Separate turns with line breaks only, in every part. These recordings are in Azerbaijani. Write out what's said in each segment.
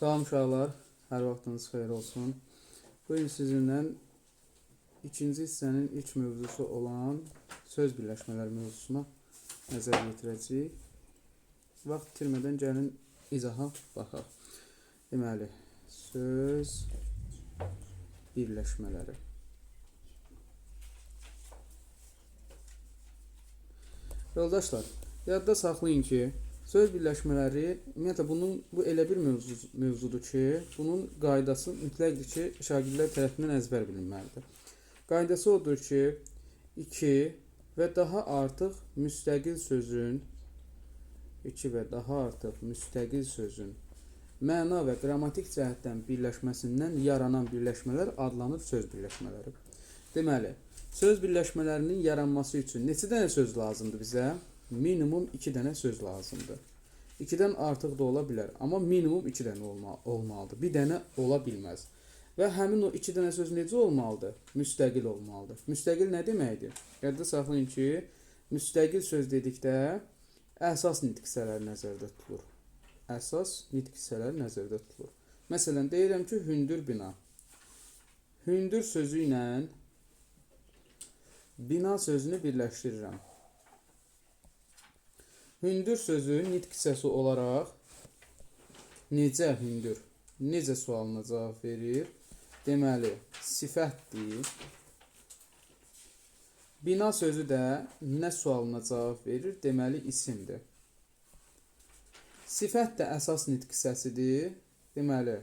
Salam uşaqlar, hər vaxtınız xeyir olsun. Bu gün sizinlə ikinci hissənin ilk mövzusu olan söz birləşmələri mövzusuna nəzər yetirəcəyik. Vaxt itirmədən gəlin izaha baxaq. Deməli, söz birləşmələri. Yoldaşlar, yadda saxlayın ki, söz birləşmələri, ümumiyyətlə bu elə bir mövzudur ki, bunun qaydası mütləqdir ki, şagirdlər tərəfindən əzbər bilinməlidir. Qaydası odur ki, iki və daha artıq müstəqil sözün məna və qrammatik cəhətdən birləşməsindən yaranan birləşmələr adlanır söz birləşmələri. Deməli, söz birləşmələrinin yaranması üçün neçə dənə söz lazımdır bizə? Minimum 2 dənə söz lazımdır. 2-dən artıq da ola bilər, amma minimum 2 dənə olmalıdır. Bir dənə ola bilməz. Və həmin o 2 dənə söz necə olmalıdır? Müstəqil olmalıdır. Müstəqil nə deməkdir? Yadda saxlayın ki, müstəqil söz dedikdə əsas nitq hissələri nəzərdə tutulur. Əsas nitq hissələri nəzərdə tutulur. Məsələn, deyirəm ki, hündür bina. Hündür sözü ilə bina sözünü birləşdirirəm. Hündür sözü nitq hissəsi olaraq necə hündür, necə sualına cavab verir? Deməli, sifətdir. Bina sözü də nə sualına cavab verir? Deməli, isimdir. Sifət də əsas nitq hissəsidir. Deməli,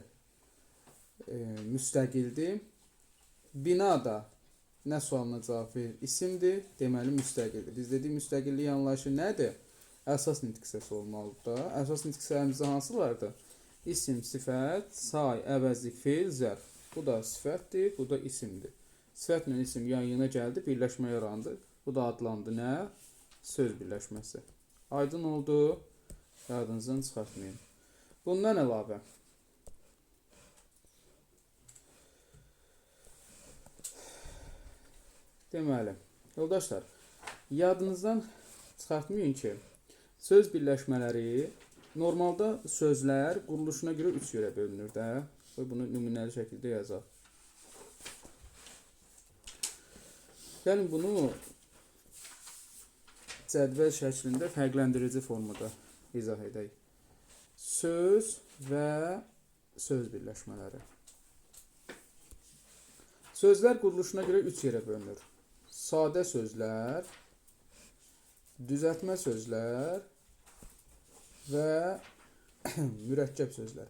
müstəqildir. Bina da nə sualına cavab verir? İsimdir. Deməli, müstəqildir. Biz dedik, müstəqillik anlayışı nədir? Əsas nitq hissəsi olmalıdır da. Əsas nitq hissələrimizdə hansılardır? İsim, sifət, say, əvəzlik, feil, zərf. Bu da sifətdir, bu da isimdir. Sifətlə isim yan-yana gəldi, birləşmə yarandı. Bu da adlandı nə? Söz birləşməsi. Aydın oldu? Yadınızdan çıxartmayın. Bundan əlavə deməli, yoldaşlar, yadınızdan çıxartmayın ki, söz birləşmələri normalda sözlər quruluşuna görə 3 yerə bölünür də. Bunu nümunəli şəkildə yazaq. Gəlin bunu cədvəl şəklində fərqləndirici formada izah edək. Söz və söz birləşmələri. Sözlər quruluşuna görə 3 yerə bölünür. Sadə sözlər, düzəltmə sözlər və mürəkkəb sözlər.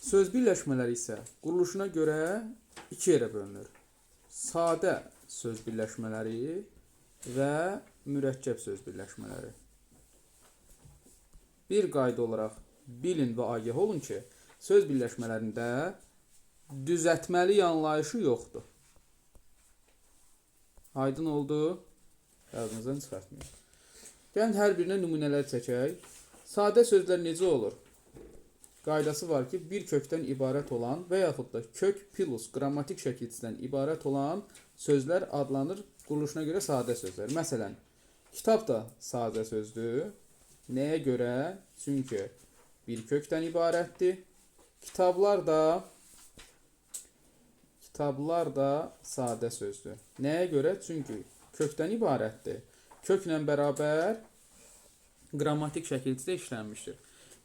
Söz birləşmələri isə quruluşuna görə 2 yerə bölünür. Sadə söz birləşmələri və mürəkkəb söz birləşmələri. Bir qayda olaraq bilin və agah olun ki, söz birləşmələrində düzəltməli anlayışı yoxdur. Aydın oldu? Yadınızdan çıxartmayın. Gəlin hər birinə nümunələr çəkək. Sadə sözlər necə olur? Qaydası var ki, bir kökdən ibarət olan və yaxud da kök plus qrammatik şəkilçisidən ibarət olan sözlər adlanır quruluşuna görə sadə sözlər. Məsələn, kitab da sadə sözdür. Nəyə görə? Çünki bir kökdən ibarətdir. Kitablar da sadə sözdür. Nəyə görə? Çünki kökdən ibarətdir. Köklə bərabər qrammatik şəkilçidə işlənmişdir.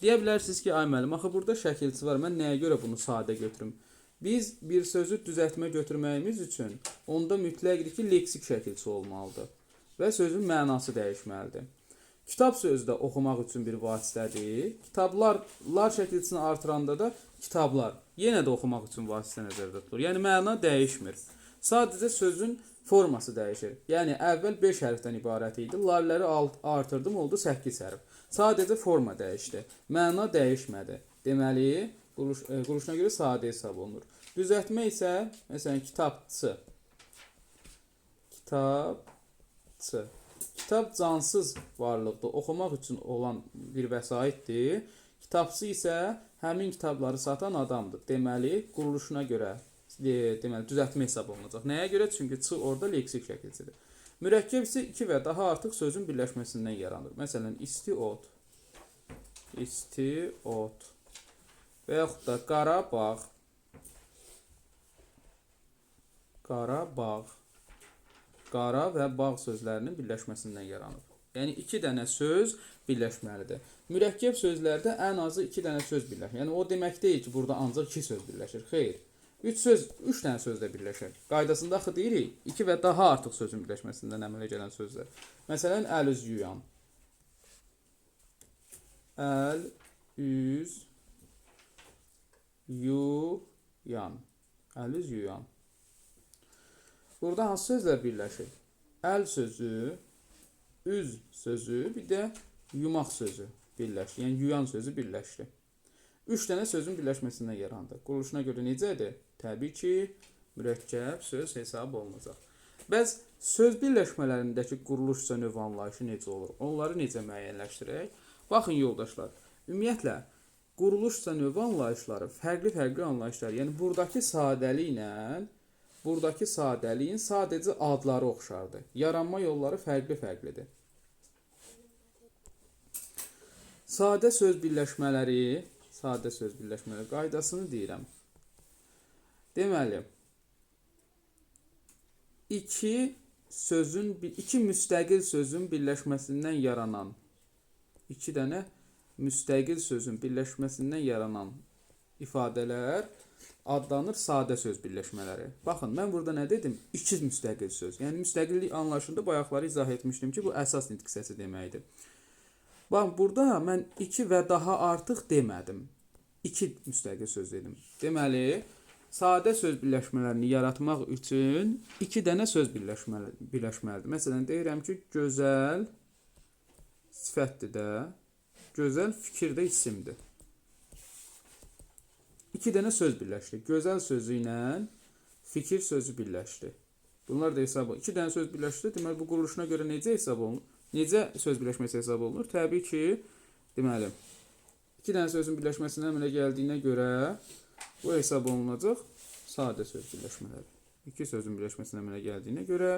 Deyə bilərsiniz ki, ay müəllim, axı burada şəkilçi var, mən nəyə görə bunu sadə götürüm? Biz bir sözü düzəltmə götürməyimiz üçün onda mütləqdir ki, leksik şəkilçi olmalıdır və sözün mənası dəyişməlidir. Kitab sözü də oxumaq üçün bir vasitədir. Kitablar şəkilçisini artıranda da kitablar yenə də oxumaq üçün vasitə nəzərdə tutulur. Yəni məna dəyişmir. Sadəcə sözün forması dəyişir. Yəni əvvəl 5 hərfdən ibarət idi. Lalləri artırdım, oldu 8 hərf. Sadəcə forma dəyişdi. Məna dəyişmədi. Deməli, quruluşuna görə sadə hesab olunur. Düzəltmə isə, məsələn, kitabçı. Kitab cansız varlıqdır. Oxumaq üçün olan bir vəsaitdir. Kitabçı isə həmin kitabları satan adamdır. Deməli, quruluşuna görə düzəltmə hesab olunacaq. Nəyə görə? Çünki çı orada leksik şəkilçidir. Mürəkkəb isə iki və daha artıq sözün birləşməsindən yaranır. Məsələn, istiot, istiot və yaxud da Qarabağ, Qarabağ, qara və bağ sözlərinin birləşməsindən yaranır. Yəni, iki dənə söz birləşməlidir. Mürəkkəb sözlərdə ən azı iki dənə söz birləşir. Yəni, o demək deyil ki, burada ancaq iki söz birləşir. Xeyr. Üç dənə sözlə birləşir. Qaydasında axı deyirik, iki və daha artıq sözün birləşməsindən əmələ gələn sözlər. Məsələn, əl üz yuyan. Əl üz yuyan. Əl üz yuyan. Burada hansı sözlər birləşir? Əl sözü, üz sözü, bir də yumaq sözü birləşir. Yəni, yuyan sözü birləşir. Üç dənə sözün birləşməsindən yarandı. Quruluşuna görə necədir? Təbii ki, mürəkkəb söz hesab olunacaq. Bəs söz birləşmələrindəki quruluşca növ anlayışı necə olur? Onları necə müəyyənləşdirək? Baxın, yoldaşlar, ümumiyyətlə, quruluşca növ anlayışları fərqli anlayışlar. Yəni, buradakı sadəliyin sadəcə adları oxşardır. Yaranma yolları fərqlidir. Sadə söz birləşmələri qaydasını deyirəm. Deməli, iki müstəqil sözün birləşməsindən yaranan, iki dənə müstəqil sözün birləşməsindən yaranan ifadələr adlanır sadə söz birləşmələri. Baxın, mən burada nə dedim? İki müstəqil söz. Yəni, müstəqillik anlayışında bayaqları izah etmişdim ki, bu əsas nitq səsi deməkdir. Baxın, burada mən iki və daha artıq demədim. İki müstəqil söz dedim. Deməli, sadə söz birləşmələrini yaratmaq üçün iki dənə söz birləşməlidir. Məsələn, deyirəm ki, gözəl sifətdir də, gözəl fikir də isimdir. İki dənə söz birləşdi. Gözəl sözü ilə fikir sözü birləşdi. Bunlar da hesab olunur. İki dənə söz birləşdi. Deməli, bu quruluşuna görə necə hesab olunur? Necə söz birləşməsi hesab olunur? Təbii ki, deməli, iki dənə sözün birləşməsindən əmələ gəldiyinə görə bu hesab olunacaq sadə söz birləşmələri. İki sözün birləşməsindən əmələ gəldiyinə görə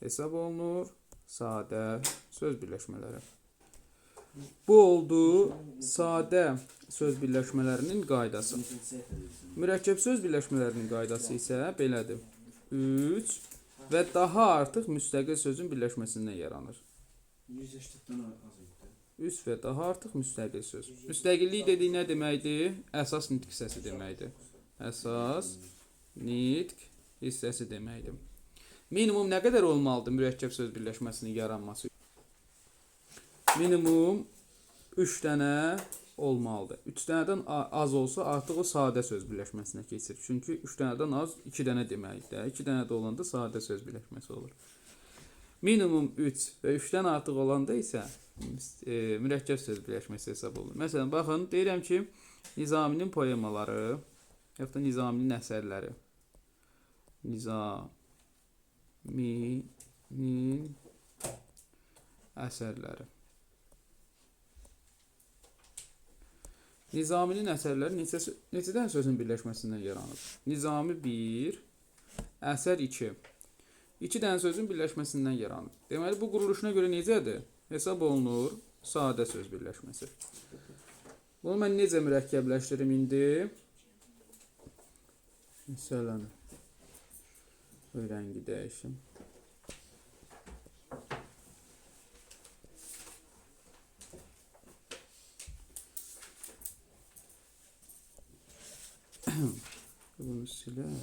hesab olunur sadə söz birləşmələri. Bu oldu sadə söz birləşmələrinin qaydası. Mürəkkəb söz birləşmələrinin qaydası isə belədir. Üç və daha artıq müstəqil sözün birləşməsindən yaranır. Üç və daha artıq müstəqil söz. Müstəqillik dediyi nə deməkdir? Əsas nitq hissəsi deməkdir. Əsas nitq hissəsi deməkdir. Minimum nə qədər olmalıdır mürəkkəb söz birləşməsinin yaranması? Minimum 3 dənə olmalıdır. 3 dənədən az olsa artıq o sadə söz birləşməsinə keçir. Çünki 3 dənədən az 2 dənə deməkdir. 2 dənə də olanda sadə söz birləşməsi olur. Minimum 3 və 3-dən artıq olanda isə mürəkkəb söz birləşməsi hesab olunur. Məsələn, baxın, deyirəm ki, Nizaminin poemaları, yaxud da Nizaminin əsərləri. Nizaminin əsərləri. Nizaminin əsərləri neçədən sözün birləşməsindən yaranır? Nizami 1, əsər 2. 2 dənə sözün birləşməsindən yaranır. Deməli, bu quruluşuna görə necədir? Hesab olunur sadə söz birləşməsi. Bunu mən necə mürəkkəbləşdirim indi? Məsələn, rəngi dəyişim. Bunu silək.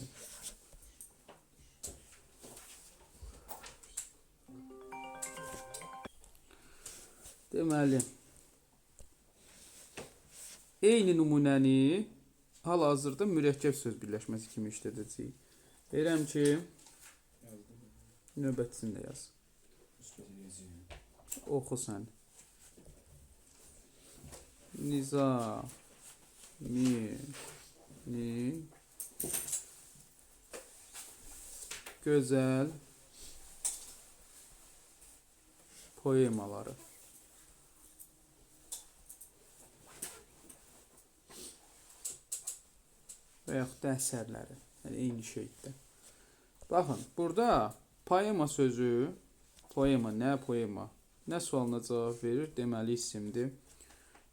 Deməli, eyni nümunəni hal-hazırda mürəkkəb söz birləşməsi kimi işlədəcəyik. Deyirəm ki, növbətisində yaz. Oxu sən. Nizaminin gözəl poemaları. Və yaxud da əsərləri. Yəni, eyni şeydir. Baxın, burada poema sözü Poema, nə poema? Nə sualına cavab verir? Deməli isimdir.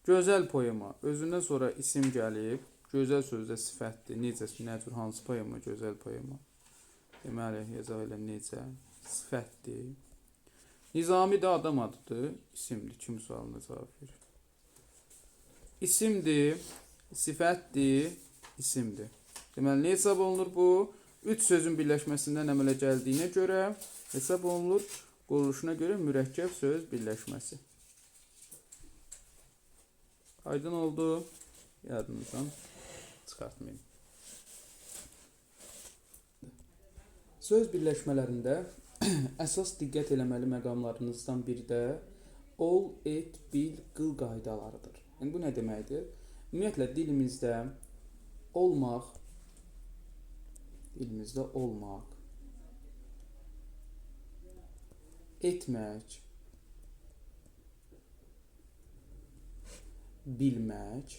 Gözəl poema. Özündən sonra isim gəlib. Gözəl sözdə sifətdir. Necə, nə cür, hansı poema? Gözəl poema. Deməli, yazaq elə necə? Sifətdir. Nizami də adam adıdır. İsimdir. Kim sualına cavab verir? İsimdir, sifətdir, isimdir. Deməli, nə hesab olunur bu? Üç sözün birləşməsindən əmələ gəldiyinə görə hesab olunur. Quruluşuna görə mürəkkəb söz birləşməsi. Aydın oldu. Yadınızdan çıxartmayın. Söz birləşmələrində əsas diqqət eləməli məqamlarınızdan biri də ol, et, bil, qıl qaydalarıdır. Yəni, bu nə deməkdir? Ümumiyyətlə, dilimizdə olmaq, etmək, bilmək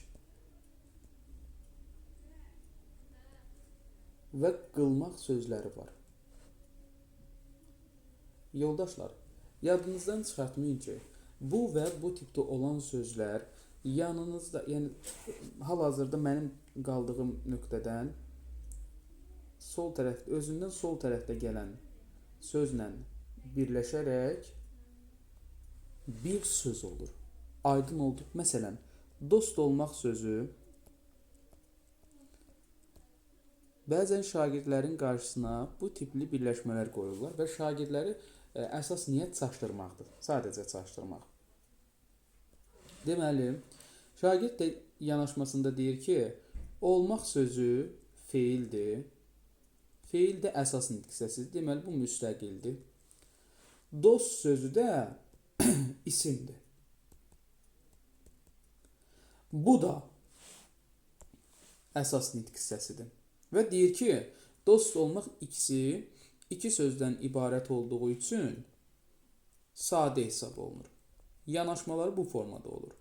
və qılmaq sözləri var. Yoldaşlar, yadınızdan çıxartmayın ki, bu və bu tipdə olan sözlər yanınızda, yəni hal-hazırda mənim qaldığım nöqtədən sol tərəfdə, özündən sol tərəfdə gələn sözlə birləşərək bir söz olur. Aydın oldu. Məsələn, dost olmaq sözü bəzən şagirdlərin qarşısına bu tipli birləşmələr qoyurlar və şagirdləri əsas niyyət çaşdırmaqdır. Sadəcə çaşdırmaq. Deməli, şagird də yanaşmasında deyir ki, olmaq sözü feildir. Feil də əsas nitq hissəsidir. Deməli, bu müstəqildir. Dost sözü də isimdir. Bu da əsas nitq hissəsidir. Və deyir ki, dost olmaq ikisi iki sözdən ibarət olduğu üçün sadə hesab olunur. Yanaşmaları bu formada olur.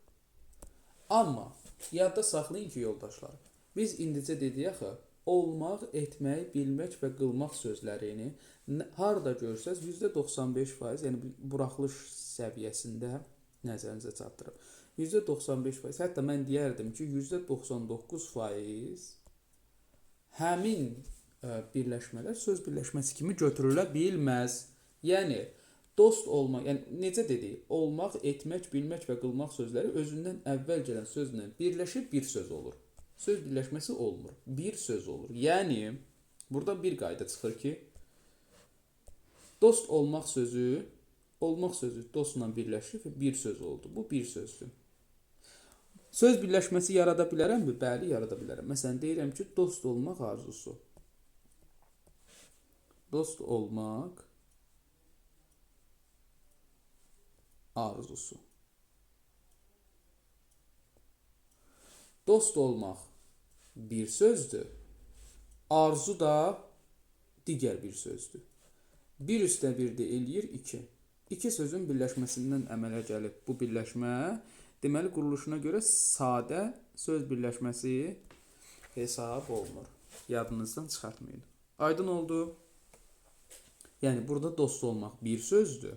Amma yadda saxlayın ki, yoldaşlar, biz indicə dedik axı, olmaq, etmək, bilmək və qılmaq sözlərini harada görsəz %95%, yəni buraxılış səviyyəsində nəzərinizə çatdırıb. %95%, hətta mən deyərdim ki, %99% həmin birləşmələr söz birləşməsi kimi götürülə bilməz. Yəni, dost olmaq, yəni necə dedik, olmaq, etmək, bilmək və qılmaq sözləri özündən əvvəl gələn sözlə birləşib bir söz olur. Söz birləşməsi olmur, bir söz olur. Yəni, burada bir qayda çıxır ki, dost olmaq sözü dostla birləşib və bir söz oldu. Bu bir sözdür. Söz birləşməsi yarada bilərəmmi? Bəli, yarada bilərəm. Məsələn, deyirəm ki, dost olmaq arzusu. Dost olmaq arzusu. Dost olmaq bir sözdür. Arzu da digər bir sözdür. Bir üstə bir də eləyir 2. İki sözün birləşməsindən əmələ gəlib bu birləşmə, deməli quruluşuna görə sadə söz birləşməsi hesab olunur. Yadınızdan çıxartmayın. Aydın oldu. Yəni burada dost olmaq bir sözdür.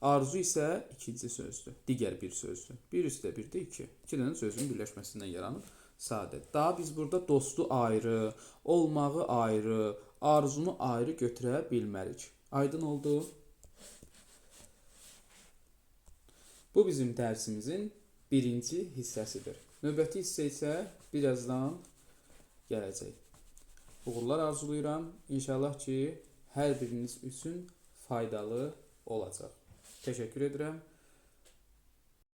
Arzu isə ikinci sözdür. Digər bir sözdür. Bir üstə bir də 2. İki dənə sözün birləşməsindən yaranıb sadə. Daha biz burada dostu ayrı, olmağı ayrı, arzunu ayrı götürə bilmərik. Aydın oldu. Bu bizim dərsimizin birinci hissəsidir. Növbəti hissə isə birazdan gələcək. Uğurlar arzulayıram. İnşallah ki, hər biriniz üçün faydalı olacaq. Təşəkkür edirəm.